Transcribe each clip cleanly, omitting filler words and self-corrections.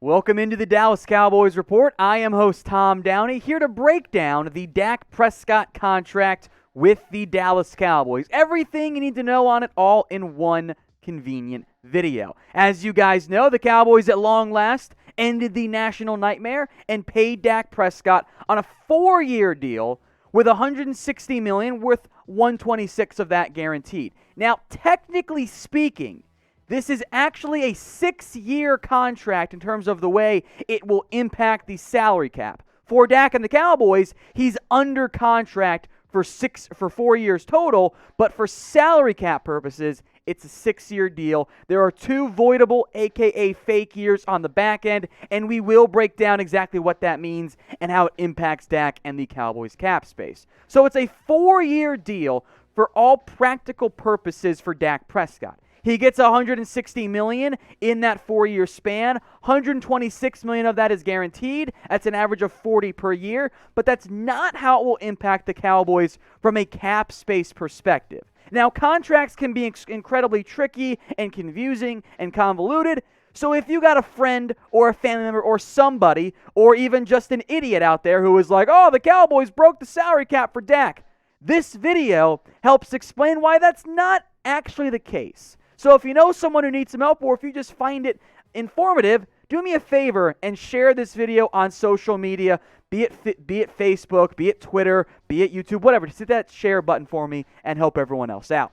Welcome into the Dallas Cowboys Report. I am host Tom Downey, here to break down the Dak Prescott contract with the Dallas Cowboys. Everything you need to know on it all in one convenient video. As you guys know, the Cowboys at long last ended the national nightmare and paid Dak Prescott on a 4-year deal with $160 million, worth $126 of that guaranteed. Now, technically speaking, this is actually a 6-year contract in terms of the way it will impact the salary cap. For Dak and the Cowboys, he's under contract for 4 years total, but for salary cap purposes, it's a 6-year deal. There are 2 voidable, aka fake years on the back end, and we will break down exactly what that means and how it impacts Dak and the Cowboys cap space. So it's a 4-year deal for all practical purposes for Dak Prescott. He gets $160 million in that 4-year span. $126 million of that is guaranteed. That's an average of $40 per year, but that's not how it will impact the Cowboys from a cap space perspective. Now, contracts can be incredibly tricky and confusing and convoluted, so if you got a friend or a family member or somebody, or even just an idiot out there who is like, oh, the Cowboys broke the salary cap for Dak, this video helps explain why that's not actually the case. So if you know someone who needs some help, or if you just find it informative, do me a favor and share this video on social media, be it Facebook, be it Twitter, be it YouTube, whatever. Just hit that share button for me and help everyone else out.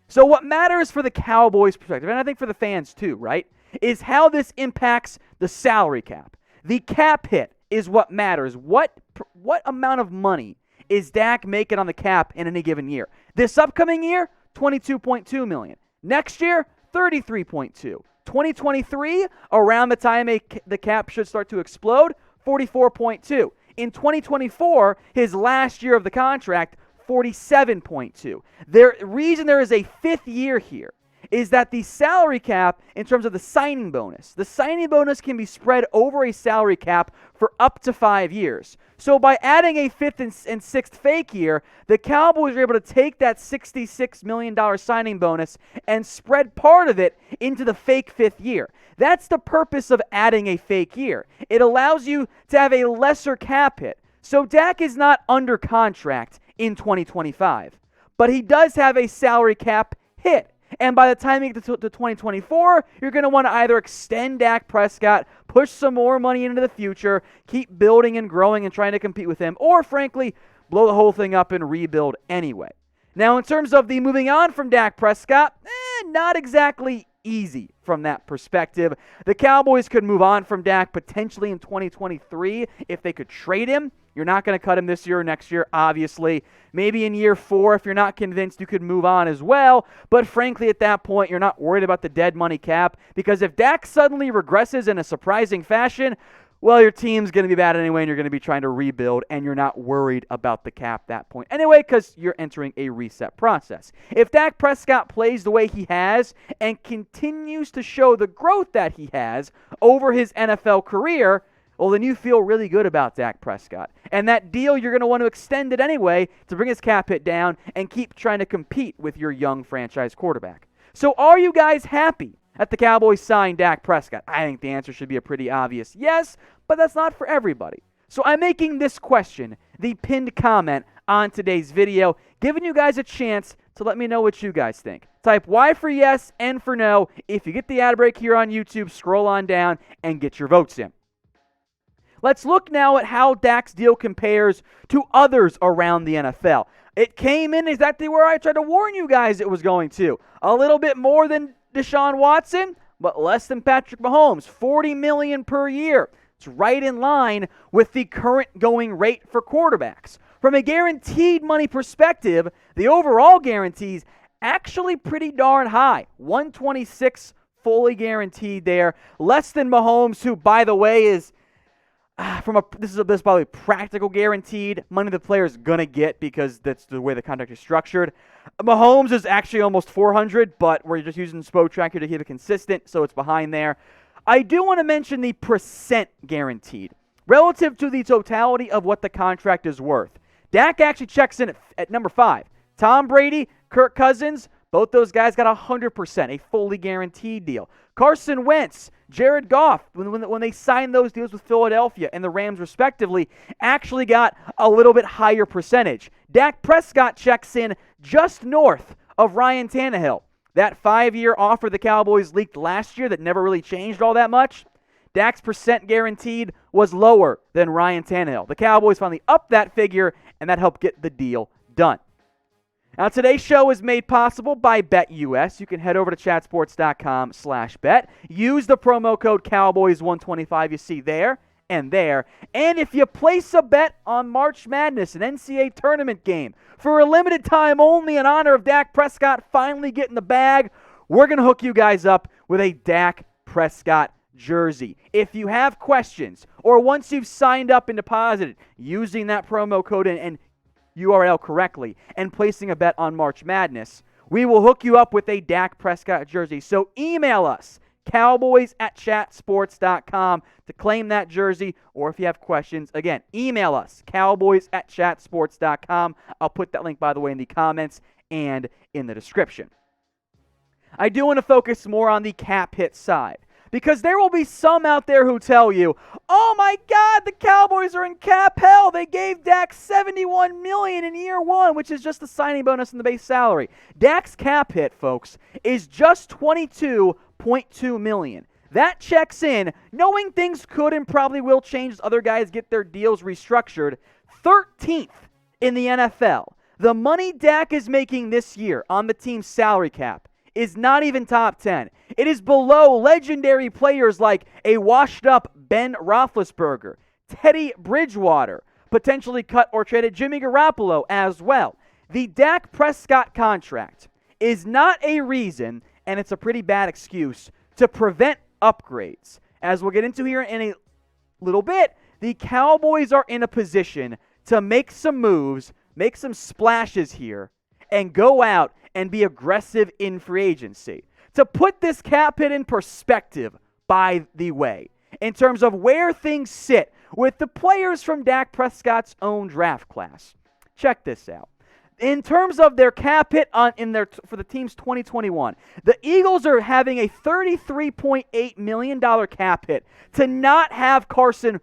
So what matters for the Cowboys' perspective, and I think for the fans too, right, is how this impacts the salary cap. The cap hit is what matters. What amount of money is Dak making on the cap in any given year? This upcoming year, $22.2 million. Next year, $33.2. 2023, around the time the cap should start to explode, $44.2. In 2024, his last year of the contract, $47.2. The reason there is a 5th year here is that the salary cap, in terms of the signing bonus can be spread over a salary cap for up to 5 years. So by adding a 5th and 6th fake year, the Cowboys are able to take that $66 million signing bonus and spread part of it into the fake 5th year. That's the purpose of adding a fake year. It allows you to have a lesser cap hit. So Dak is not under contract in 2025, but he does have a salary cap hit. And by the time you get to 2024, you're going to want to either extend Dak Prescott, push some more money into the future, keep building and growing and trying to compete with him, or frankly, blow the whole thing up and rebuild anyway. Now, in terms of the moving on from Dak Prescott, not exactly easy from that perspective. The Cowboys could move on from Dak potentially in 2023 if they could trade him. You're not going to cut him this year or next year, obviously. Maybe in year 4, if you're not convinced, you could move on as well. But frankly, at that point, you're not worried about the dead money cap, because if Dak suddenly regresses in a surprising fashion, well, your team's going to be bad anyway, and you're going to be trying to rebuild, and you're not worried about the cap at that point anyway, because you're entering a reset process. If Dak Prescott plays the way he has and continues to show the growth that he has over his NFL career, well, then you feel really good about Dak Prescott. And that deal, you're going to want to extend it anyway to bring his cap hit down and keep trying to compete with your young franchise quarterback. So are you guys happy that the Cowboys signed Dak Prescott? I think the answer should be a pretty obvious yes, but that's not for everybody. So I'm making this question the pinned comment on today's video, giving you guys a chance to let me know what you guys think. Type Y for yes, N for no. If you get the ad break here on YouTube, scroll on down and get your votes in. Let's look now at how Dak's deal compares to others around the NFL. It came in exactly where I tried to warn you guys it was going to. A little bit more than Deshaun Watson, but less than Patrick Mahomes. $40 million per year. It's right in line with the current going rate for quarterbacks. From a guaranteed money perspective, the overall guarantees actually pretty darn high. $126 fully guaranteed there. Less than Mahomes, who, by the way, is this is probably practical guaranteed money the player is going to get because that's the way the contract is structured. Mahomes is actually almost $400, but we're just using Spo Tracker to keep it consistent, so it's behind there. I do want to mention the percent guaranteed relative to the totality of what the contract is worth. Dak actually checks in at number 5. Tom Brady, Kirk Cousins, Both those guys got 100%, a fully guaranteed deal. Carson Wentz, Jared Goff, when they signed those deals with Philadelphia and the Rams respectively, actually got a little bit higher percentage. Dak Prescott checks in just north of Ryan Tannehill. That 5-year offer the Cowboys leaked last year that never really changed all that much, Dak's percent guaranteed was lower than Ryan Tannehill. The Cowboys finally upped that figure, and that helped get the deal done. Now, today's show is made possible by BetUS. You can head over to chatsports.com/bet. Use the promo code Cowboys125 you see there and there. And if you place a bet on March Madness, an NCAA tournament game, for a limited time only in honor of Dak Prescott finally getting the bag, we're going to hook you guys up with a Dak Prescott jersey. If you have questions, or once you've signed up and deposited using that promo code and URL correctly and placing a bet on March Madness, we will hook you up with a Dak Prescott jersey. So email us, cowboys@chatsports.com, to claim that jersey, or if you have questions, again, email us, cowboys@chatsports.com. I'll put that link, by the way, in the comments and in the description. I do want to focus more on the cap hit side, because there will be some out there who tell you, oh my God, the Cowboys are in cap hell. They gave Dak $71 million in year one, which is just the signing bonus and the base salary. Dak's cap hit, folks, is just $22.2 million. That checks in, knowing things could and probably will change as other guys get their deals restructured, 13th in the NFL. The money Dak is making this year on the team's salary cap is not even top 10. It is below legendary players like a washed-up Ben Roethlisberger, Teddy Bridgewater, potentially cut or traded Jimmy Garoppolo as well. The Dak Prescott contract is not a reason, and it's a pretty bad excuse, to prevent upgrades. As we'll get into here in a little bit, the Cowboys are in a position to make some moves, make some splashes here, and go out and be aggressive in free agency. To put this cap hit in perspective, by the way, in terms of where things sit with the players from Dak Prescott's own draft class. Check this out. In terms of their cap hit for the team's 2021, the Eagles are having a $33.8 million cap hit to not have Carson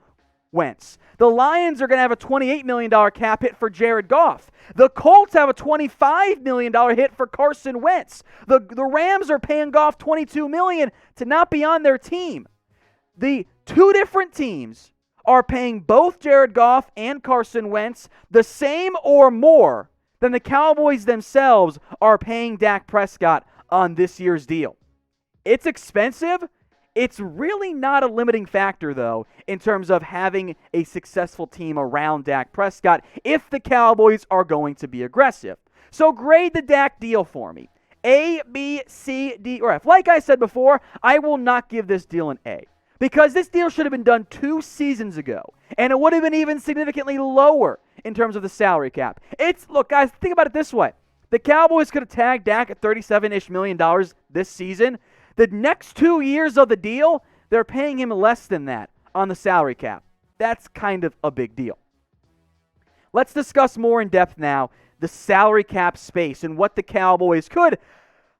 Wentz. The Lions are going to have a $28 million cap hit for Jared Goff. The Colts have a $25 million hit for Carson Wentz. The Rams are paying Goff $22 million to not be on their team. The two different teams are paying both Jared Goff and Carson Wentz the same or more than the Cowboys themselves are paying Dak Prescott on this year's deal. It's expensive. It's really not a limiting factor, though, in terms of having a successful team around Dak Prescott if the Cowboys are going to be aggressive. So grade the Dak deal for me. A, B, C, D, or F. Like I said before, I will not give this deal an A, because this deal should have been done 2 seasons ago, and it would have been even significantly lower in terms of the salary cap. Look, guys, think about it this way. The Cowboys could have tagged Dak at $37-ish million this season. The next 2 years of the deal, they're paying him less than that on the salary cap. That's kind of a big deal. Let's discuss more in depth now the salary cap space and what the Cowboys could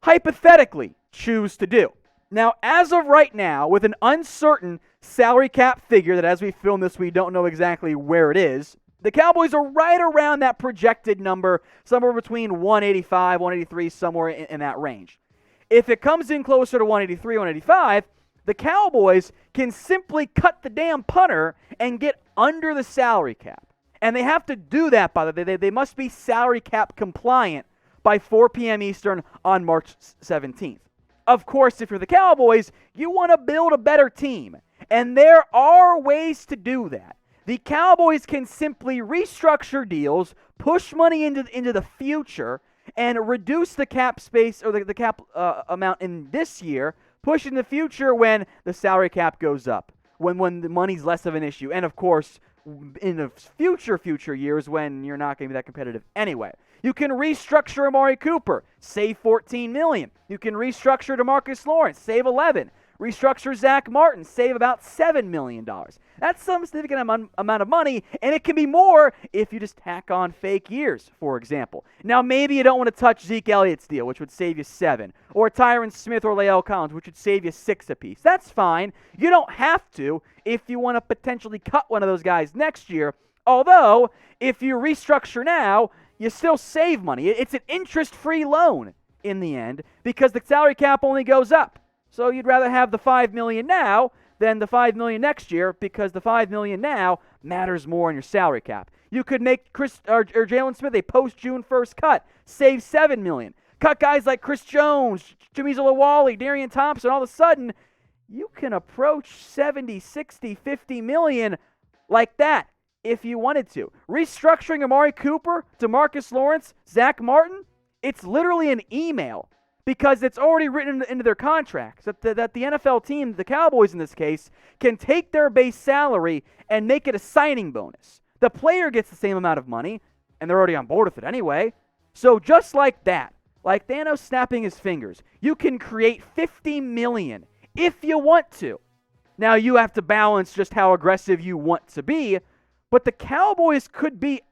hypothetically choose to do. Now, as of right now, with an uncertain salary cap figure that as we film this, we don't know exactly where it is, the Cowboys are right around that projected number, somewhere between 185, 183, somewhere in that range. If it comes in closer to 183, 185, the Cowboys can simply cut the damn punter and get under the salary cap. And they have to do that, by the way. They must be salary cap compliant by 4 p.m. Eastern on March 17th. Of course, if you're the Cowboys, you want to build a better team. And there are ways to do that. The Cowboys can simply restructure deals, push money into the future, and reduce the cap space or the cap amount in this year, push in the future when the salary cap goes up, when the money's less of an issue. And, of course, in the future years when you're not going to be that competitive anyway. You can restructure Amari Cooper, save $14 million. You can restructure DeMarcus Lawrence, save $11 million. Restructure Zach Martin, save about $7 million. That's some significant amount of money, and it can be more if you just tack on fake years, for example. Now, maybe you don't want to touch Zeke Elliott's deal, which would save you $7, or Tyron Smith or Lael Collins, which would save you $6 apiece. That's fine. You don't have to if you want to potentially cut one of those guys next year, although if you restructure now, you still save money. It's an interest-free loan in the end because the salary cap only goes up. So you'd rather have the $5 million now than the $5 million next year because the $5 million now matters more on your salary cap. You could make Chris or Jalen Smith a post-June 1st cut, save $7 million. Cut guys like Chris Jones, Jimmy Zalawali, Darian Thompson. All of a sudden, you can approach 70, 60, 50 million like that if you wanted to. Restructuring Amari Cooper, DeMarcus Lawrence, Zach Martin, it's literally an email. Because it's already written into their contracts that the NFL team, the Cowboys in this case, can take their base salary and make it a signing bonus. The player gets the same amount of money, and they're already on board with it anyway. So just like that, like Thanos snapping his fingers, you can create $50 million if you want to. Now, you have to balance just how aggressive you want to be, but the Cowboys could be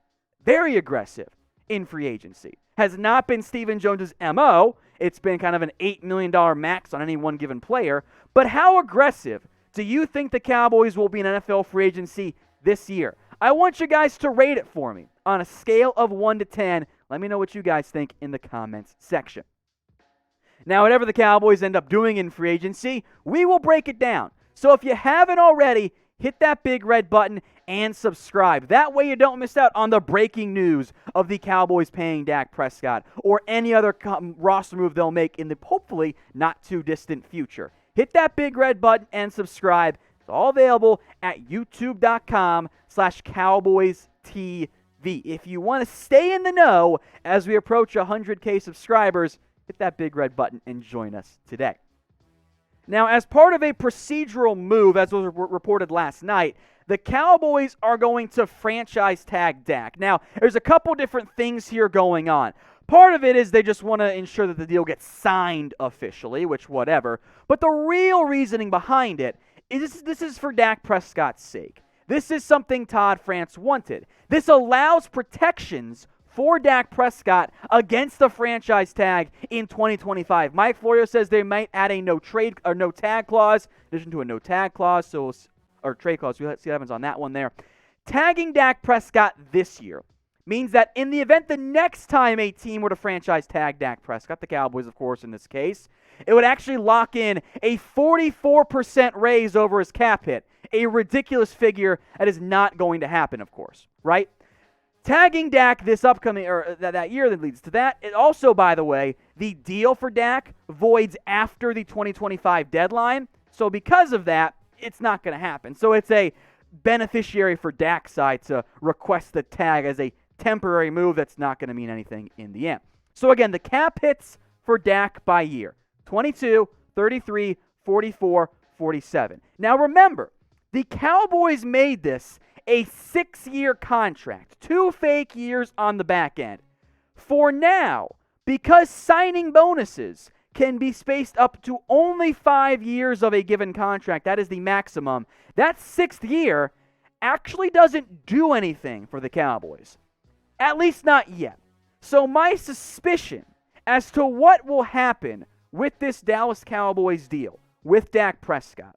very aggressive in free agency. Has not been Stephen Jones's MO. It's been kind of an $8 million max on any one given player. But how aggressive do you think the Cowboys will be in NFL free agency this year? I want you guys to rate it for me on a scale of 1 to 10. Let me know what you guys think in the comments section. Now, whatever the Cowboys end up doing in free agency, we will break it down. So if you haven't already, hit that big red button and subscribe. That way you don't miss out on the breaking news of the Cowboys paying Dak Prescott or any other roster move they'll make in the hopefully not too distant future. Hit that big red button and subscribe. It's all available at youtube.com/CowboysTV. If you want to stay in the know as we approach 100K subscribers, hit that big red button and join us today. Now, as part of a procedural move, as was reported last night, the Cowboys are going to franchise tag Dak. Now, there's a couple different things here going on. Part of it is they just want to ensure that the deal gets signed officially, which whatever. But the real reasoning behind it is this is for Dak Prescott's sake. This is something Todd France wanted. This allows protections for Dak Prescott against the franchise tag in 2025. Mike Florio says they might add a no trade or no tag clause, in addition to a no tag clause, or trade clause. We'll see what happens on that one there. Tagging Dak Prescott this year means that in the event the next time a team were to franchise tag Dak Prescott, the Cowboys, of course, in this case, it would actually lock in a 44% raise over his cap hit, a ridiculous figure that is not going to happen, of course, right? Tagging Dak this upcoming or that year that leads to that. It also, by the way, the deal for Dak voids after the 2025 deadline. So because of that, it's not going to happen. So it's a beneficiary for Dak's side to request the tag as a temporary move that's not going to mean anything in the end. So again, the cap hits for Dak by year: 22, 33, 44, 47. Now remember, the Cowboys made this a 6-year contract, 2 fake years on the back end. For now, because signing bonuses can be spaced up to only 5 years of a given contract, that is the maximum, that 6th year actually doesn't do anything for the Cowboys. At least not yet. So my suspicion as to what will happen with this Dallas Cowboys deal with Dak Prescott,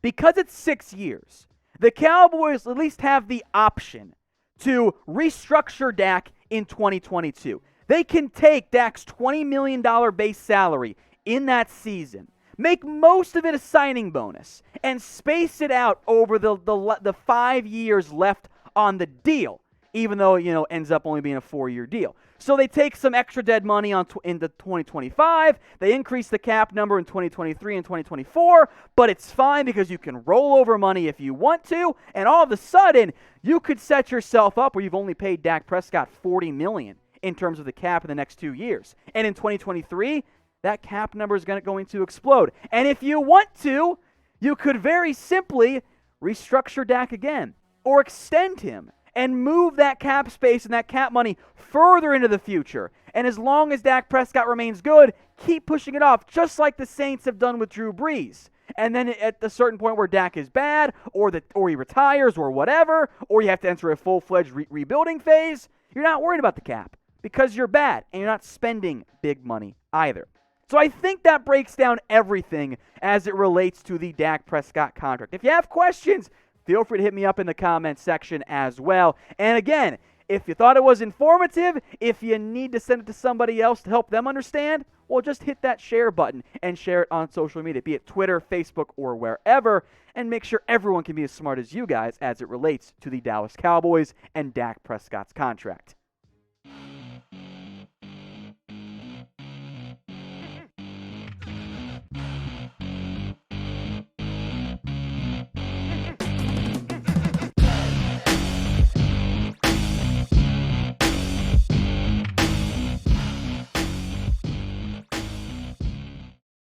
because it's 6 years, the Cowboys at least have the option to restructure Dak in 2022. They can take Dak's $20 million base salary in that season, make most of it a signing bonus, and space it out over the 5 years left on the deal, even though, ends up only being a 4-year deal. So they take some extra dead money into 2025. They increase the cap number in 2023 and 2024, but it's fine because you can roll over money if you want to, and all of a sudden, you could set yourself up where you've only paid Dak Prescott $40 million in terms of the cap in the next 2 years. And in 2023, that cap number is going to explode. And if you want to, you could very simply restructure Dak again or extend him and move that cap space and that cap money further into the future. And as long as Dak Prescott remains good, keep pushing it off, just like the Saints have done with Drew Brees. And then at a certain point where Dak is bad, or he retires, or whatever, or you have to enter a full-fledged rebuilding phase, you're not worried about the cap because you're bad, and you're not spending big money either. So I think that breaks down everything as it relates to the Dak Prescott contract. If you have questions, feel free to hit me up in the comments section as well. And again, if you thought it was informative, if you need to send it to somebody else to help them understand, well, just hit that share button and share it on social media, be it Twitter, Facebook, or wherever, and make sure everyone can be as smart as you guys as it relates to the Dallas Cowboys and Dak Prescott's contract.